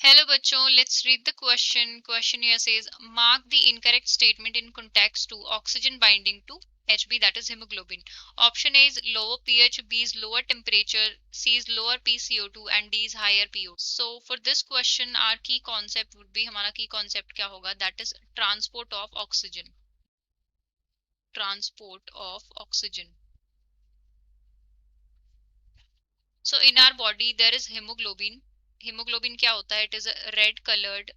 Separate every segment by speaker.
Speaker 1: Hello बच्चों, let's read the question. Question here says, mark the incorrect statement in context to oxygen binding to Hb, that is hemoglobin. Option A is lower pH, B is lower temperature, C is lower PCO2 and D is higher PO2. So for this question, our key concept would be, हमारा key concept क्या होगा? That is transport of oxygen. Transport of oxygen. So in our body there is hemoglobin. Hemoglobin क्या होता है? It is a red colored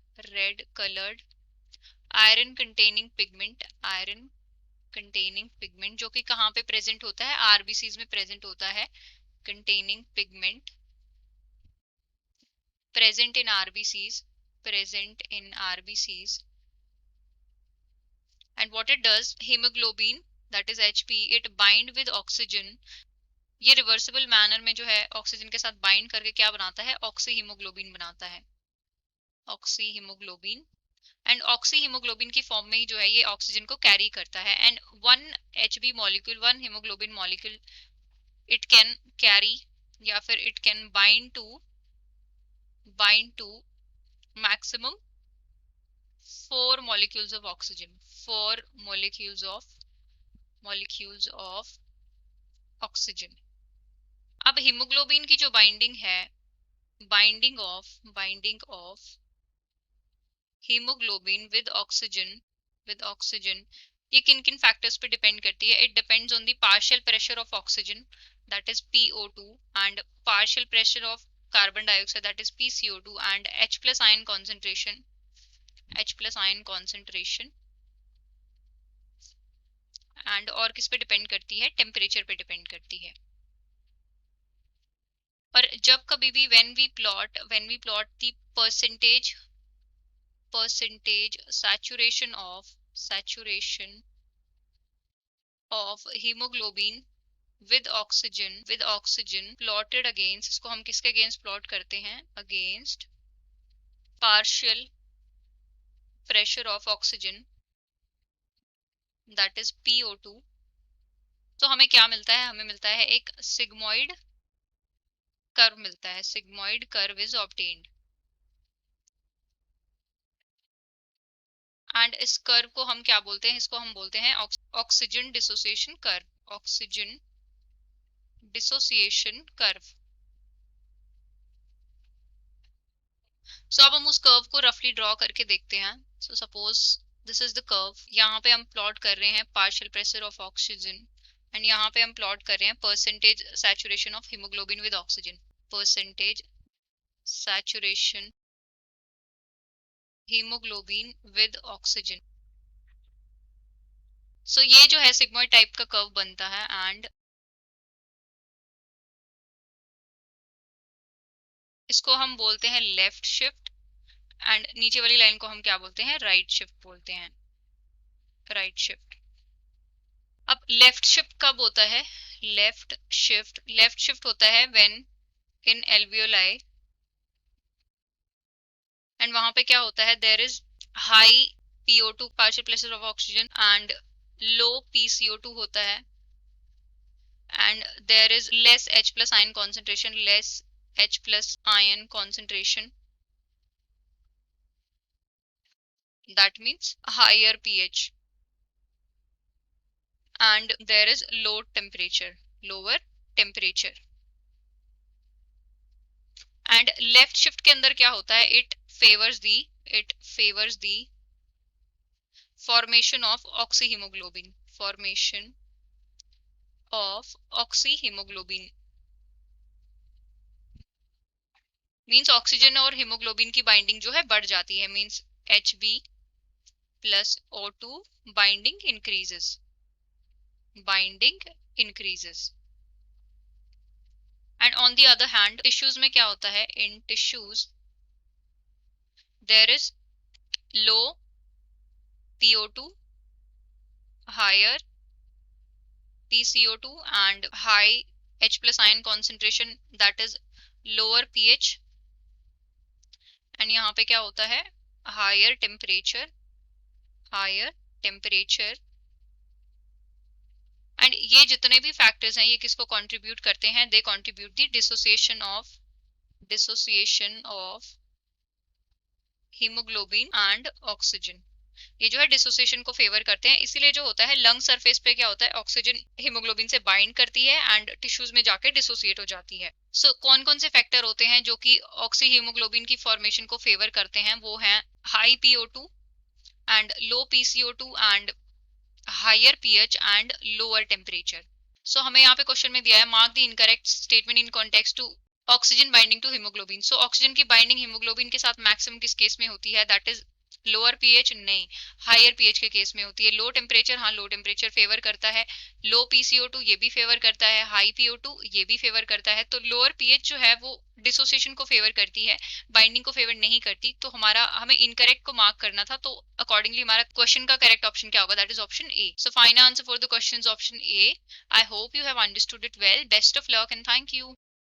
Speaker 1: iron containing pigment, iron containing pigment जो कि कहाँ पे प्रेजेंट होता है? आरबीसीज में प्रेजेंट होता है. Containing pigment present in RBCs, present in RBCs. And what it does, haemoglobin that is HP, it bind with oxygen. ये रिवर्सिबल मैनर में जो है ऑक्सीजन के साथ बाइंड करके क्या बनाता है? ऑक्सी हीमोग्लोबिन बनाता है. Oxy haemoglobin. And oxy haemoglobin की फॉर्म में ही जो है ये ऑक्सीजन को कैरी करता है. And one HB molecule, one haemoglobin molecule, it can carry या फिर it can bind to maximum 4 molecules of oxygen, 4 molecules of oxygen. अब हीमोग्लोबिन की जो बाइंडिंग है, binding of haemoglobin with oxygen, ये किन किन फैक्टर्स पे डिपेंड करती है? It depends on the partial pressure of oxygen that is PO2 and partial pressure of carbon dioxide that is PCO2 and H plus ion concentration. And और किस पे depend करती है? टेम्परेचर पे डिपेंड करती है. और जब कभी भी when we plot the percentage saturation of hemoglobin with oxygen plotted against, इसको हम किसके अगेंस्ट प्लॉट करते हैं? Against partial pressure of oxygen that is PO2. तो हमें क्या मिलता है? हमें मिलता है एक सिग्मोइड कर्व मिलता है. Sigmoid curve is obtained. And इस कर्व को हम क्या बोलते हैं? इसको हम बोलते हैं oxygen dissociation curve. Oxygen dissociation curve. So अब हम उस कर्व को रफली ड्रॉ करके देखते हैं. So suppose this is the curve. यहाँ पे हम प्लॉट कर रहे हैं partial pressure of oxygen and यहाँ पे हम प्लॉट कर रहे हैं percentage saturation of haemoglobin with oxygen. Percentage saturation haemoglobin with oxygen. So ये जो है सिग्मोइड टाइप का कर्व बनता है. एंड इसको हम बोलते हैं लेफ्ट शिफ्ट एंड नीचे वाली लाइन को हम क्या बोलते हैं? राइट शिफ्ट बोलते हैं. Right shift. अब लेफ्ट शिफ्ट कब होता है? लेफ्ट शिफ्ट होता है व्हेन इन एल्वियोलाई एंड वहां पे क्या होता है? There is high PO2 partial pressure of oxygen and low PCO2 होता है. And there is less H plus ion concentration. That means higher pH. And there is lower temperature. And left shift के अंदर क्या होता है? It favors the formation of oxyhemoglobin. Means oxygen और haemoglobin की binding जो है बढ़ जाती है. Means Hb plus O2 binding increases. And on the other hand, tissues में क्या होता है? In tissues there is low PO2, higher PCO2 and high H plus ion concentration, that is lower pH. and यहाँ पे क्या होता है? higher temperature. And ये जितने भी फैक्टर्स हैं ये किसको कंट्रीब्यूट करते हैं? They contribute the dissociation of haemoglobin and oxygen. ये जो है डिसोसिएशन को फेवर करते हैं, इसीलिए जो होता है लंग सरफेस पे क्या होता है, ऑक्सीजन हीमोग्लोबिन से बाइंड करती है एंड टिश्यूज में जाके डिसोसिएट हो जाती है। सो कौन कौन से फैक्टर होते हैं जो कि ऑक्सी हीमोग्लोबिन की फॉर्मेशन को फेवर करते हैं, वो हैं high PO2 and low PCO2 and higher pH and lower temperature. So हमें यहाँ पे क्वेश्चन में दिया है mark the incorrect statement in context to oxygen binding to haemoglobin. So oxygen की बाइंडिंग हीमोग्लोबिन के साथ मैक्सिमम किस केस में होती है, दैट इज लोअर पीएच, नहीं हायर पीएच के केस में होती है। लो टेम्परेचर, हाँ लो टेम्परेचर फेवर करता है। लो PCO2 ये भी फेवर करता है, हाई PO2 ये भी फेवर करता है। तो लोअर पीएच जो है वो डिसोसिएशन को फेवर करती है, बाइंडिंग को फेवर नहीं करती। तो हमें इनकरेक्ट को मार्क करना था, तो अकॉर्डिंगली हमारा क्वेश्चन का करेक्ट ऑप्शन क्या होगा, that is option A. So final answer for the question option A. I hope you have understood it well. Best of luck and thank you.